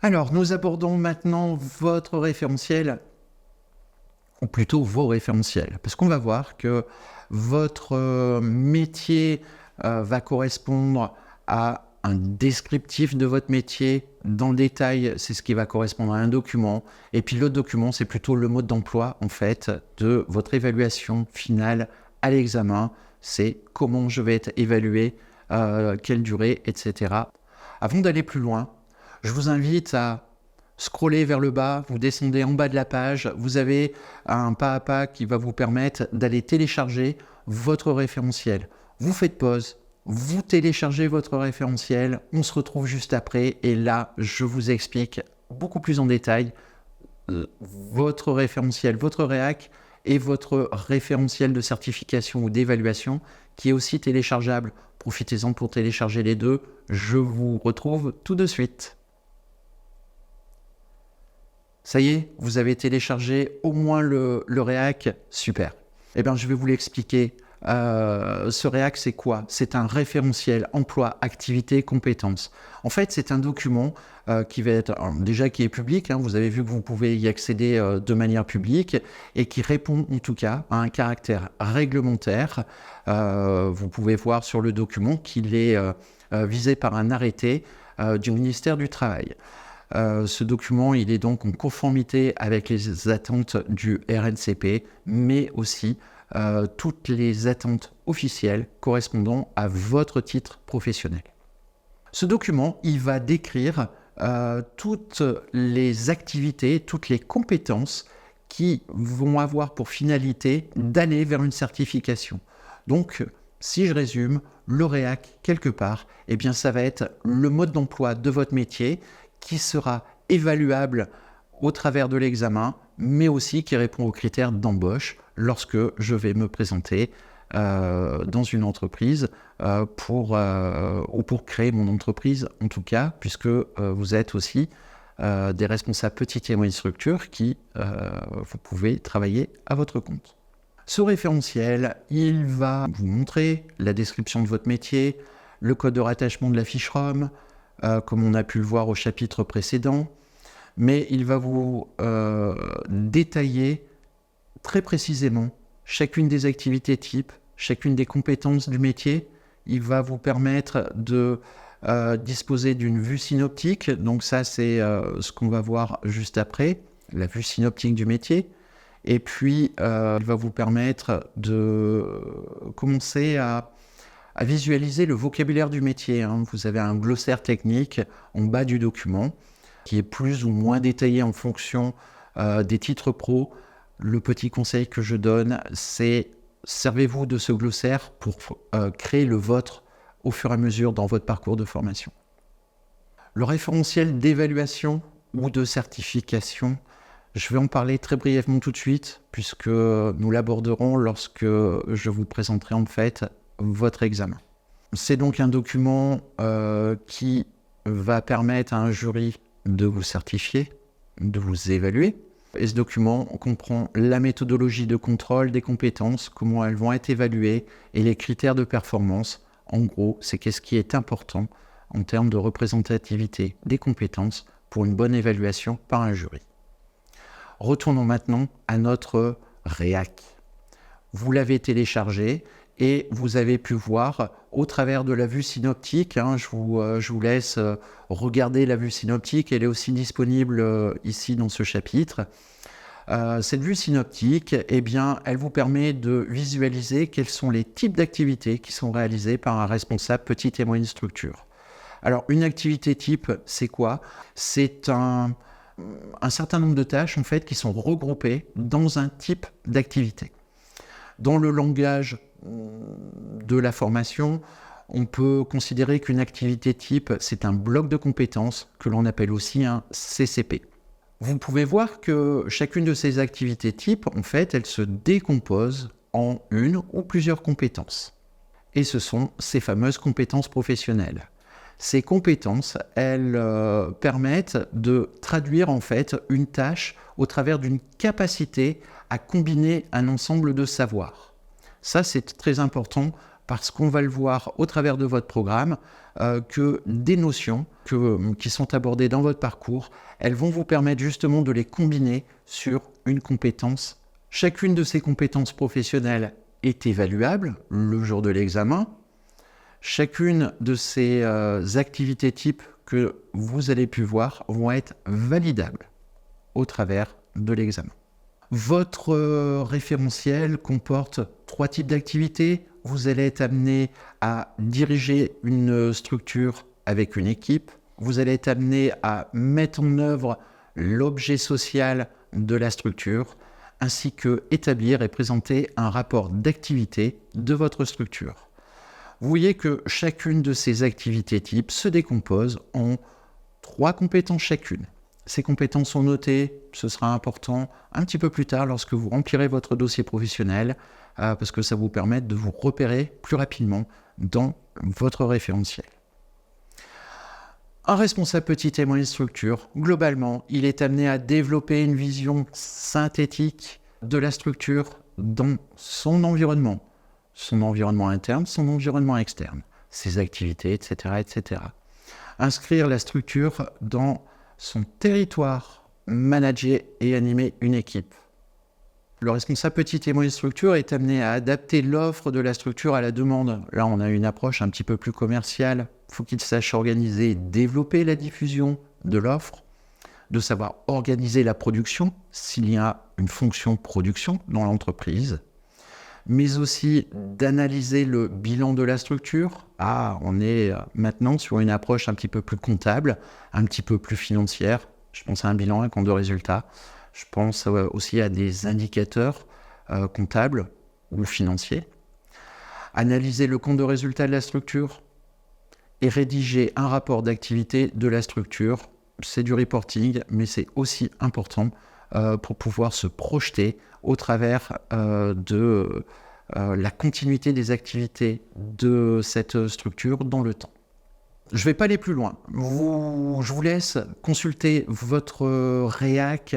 Alors, nous abordons maintenant votre référentiel, ou plutôt vos référentiels, parce qu'on va voir que votre métier va correspondre à un descriptif de votre métier. Dans le détail, c'est ce qui va correspondre à un document. Et puis l'autre document, c'est plutôt le mode d'emploi, en fait, de votre évaluation finale à l'examen. C'est comment je vais être évalué, quelle durée, etc. Avant d'aller plus loin, je vous invite à scroller vers le bas, vous descendez en bas de la page, vous avez un pas à pas qui va vous permettre d'aller télécharger votre référentiel. Vous faites pause, vous téléchargez votre référentiel, on se retrouve juste après et là, je vous explique beaucoup plus en détail votre référentiel, votre réac et votre référentiel de certification ou d'évaluation qui est aussi téléchargeable. Profitez-en pour télécharger les deux. Je vous retrouve tout de suite. Ça y est, vous avez téléchargé au moins le réac. Super. Eh bien, je vais vous l'expliquer. Ce réac, c'est quoi? C'est un référentiel emploi, activité, compétences. En fait, c'est un document qui va être déjà qui est public. Vous avez vu que vous pouvez y accéder de manière publique et qui répond en tout cas à un caractère réglementaire. Vous pouvez voir sur le document qu'il est visé par un arrêté du ministère du Travail. Ce document, il est donc en conformité avec les attentes du RNCP, mais aussi toutes les attentes officielles correspondant à votre titre professionnel. Ce document, il va décrire toutes les activités, toutes les compétences qui vont avoir pour finalité d'aller vers une certification. Donc, si je résume, le réac, quelque part, eh bien, ça va être le mode d'emploi de votre métier qui sera évaluable au travers de l'examen, mais aussi qui répond aux critères d'embauche lorsque je vais me présenter dans une entreprise ou pour créer mon entreprise en tout cas, puisque vous êtes aussi des responsables petites et moyennes structures qui vous pouvez travailler à votre compte. Ce référentiel, il va vous montrer la description de votre métier, le code de rattachement de la fiche ROM, comme on a pu le voir au chapitre précédent, mais il va vous détailler très précisément chacune des activités types, chacune des compétences du métier. Il va vous permettre de disposer d'une vue synoptique, donc ça c'est ce qu'on va voir juste après, la vue synoptique du métier. Et puis, il va vous permettre de commencer à visualiser le vocabulaire du métier. Vous avez un glossaire technique en bas du document qui est plus ou moins détaillé en fonction des titres pro. Le petit conseil que je donne, c'est servez-vous de ce glossaire pour créer le vôtre au fur et à mesure dans votre parcours de formation. Le référentiel d'évaluation ou de certification, je vais en parler très brièvement tout de suite, puisque nous l'aborderons lorsque je vous présenterai en fait votre examen. C'est donc un document qui va permettre à un jury de vous certifier, de vous évaluer. Et ce document comprend la méthodologie de contrôle des compétences, comment elles vont être évaluées et les critères de performance. En gros, c'est qu'est-ce qui est important en termes de représentativité des compétences pour une bonne évaluation par un jury. Retournons maintenant à notre réac. Vous l'avez téléchargé et vous avez pu voir au travers de la vue synoptique, je vous laisse regarder la vue synoptique, elle est aussi disponible ici dans ce chapitre. Cette vue synoptique, eh bien, elle vous permet de visualiser quels sont les types d'activités qui sont réalisées par un responsable petite et moyenne structure. Alors, une activité type, c'est quoi? C'est un certain nombre de tâches en fait qui sont regroupées dans un type d'activité. Dans le langage de la formation, on peut considérer qu'une activité type, c'est un bloc de compétences que l'on appelle aussi un CCP. Vous pouvez voir que chacune de ces activités types, en fait, elle se décompose en une ou plusieurs compétences. Et ce sont ces fameuses compétences professionnelles. Ces compétences, elles permettent de traduire en fait une tâche au travers d'une capacité à combiner un ensemble de savoirs. Ça, c'est très important parce qu'on va le voir au travers de votre programme, que des notions qui sont abordées dans votre parcours, elles vont vous permettre justement de les combiner sur une compétence. Chacune de ces compétences professionnelles est évaluable le jour de l'examen. Chacune de ces activités types que vous allez pu voir vont être validables au travers de l'examen. Votre référentiel comporte 3 types d'activités. Vous allez être amené à diriger une structure avec une équipe. Vous allez être amené à mettre en œuvre l'objet social de la structure, ainsi que établir et présenter un rapport d'activité de votre structure. Vous voyez que chacune de ces activités types se décompose en 3 compétences chacune. Ces compétences sont notées, ce sera important un petit peu plus tard lorsque vous remplirez votre dossier professionnel, parce que ça vous permet de vous repérer plus rapidement dans votre référentiel. Un responsable petite et moyenne structure, globalement, il est amené à développer une vision synthétique de la structure dans son environnement interne, son environnement externe, ses activités, etc., etc. Inscrire la structure dans son territoire, manager et animer une équipe. Le responsable petite et moyenne structure est amené à adapter l'offre de la structure à la demande. Là, on a une approche un petit peu plus commerciale. Il faut qu'il sache organiser et développer la diffusion de l'offre, de savoir organiser la production, s'il y a une fonction production dans l'entreprise, mais aussi d'analyser le bilan de la structure. On est maintenant sur une approche un petit peu plus comptable, un petit peu plus financière. Je pense à un bilan, un compte de résultat. Je pense aussi à des indicateurs comptables ou financiers. Analyser le compte de résultat de la structure et rédiger un rapport d'activité de la structure. C'est du reporting, mais c'est aussi important pour pouvoir se projeter au travers de la continuité des activités de cette structure dans le temps. Je ne vais pas aller plus loin. Je vous laisse consulter votre réac.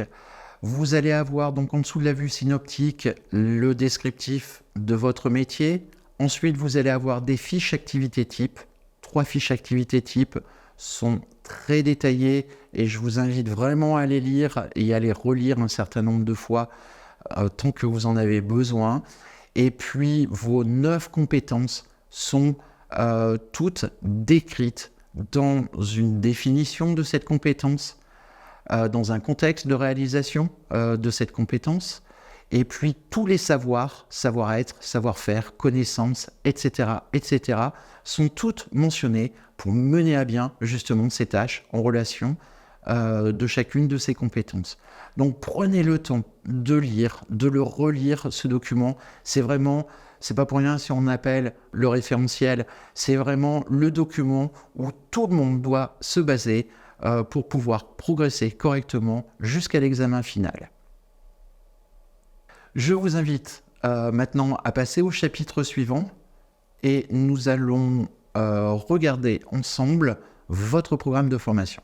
Vous allez avoir donc en dessous de la vue synoptique le descriptif de votre métier. Ensuite, vous allez avoir des fiches activités types. 3 fiches activités types sont très détaillées et je vous invite vraiment à les lire et à les relire un certain nombre de fois tant que vous en avez besoin. Et puis, vos 9 compétences sont toutes décrites dans une définition de cette compétence, dans un contexte de réalisation de cette compétence, et puis tous les savoirs, savoir-être, savoir-faire, connaissances, etc., etc., sont toutes mentionnées pour mener à bien justement ces tâches en relation de chacune de ces compétences. Donc prenez le temps de lire, de le relire ce document. C'est pas pour rien si on appelle le référentiel, c'est vraiment le document où tout le monde doit se baser pour pouvoir progresser correctement jusqu'à l'examen final. Je vous invite maintenant à passer au chapitre suivant et nous allons regarder ensemble votre programme de formation.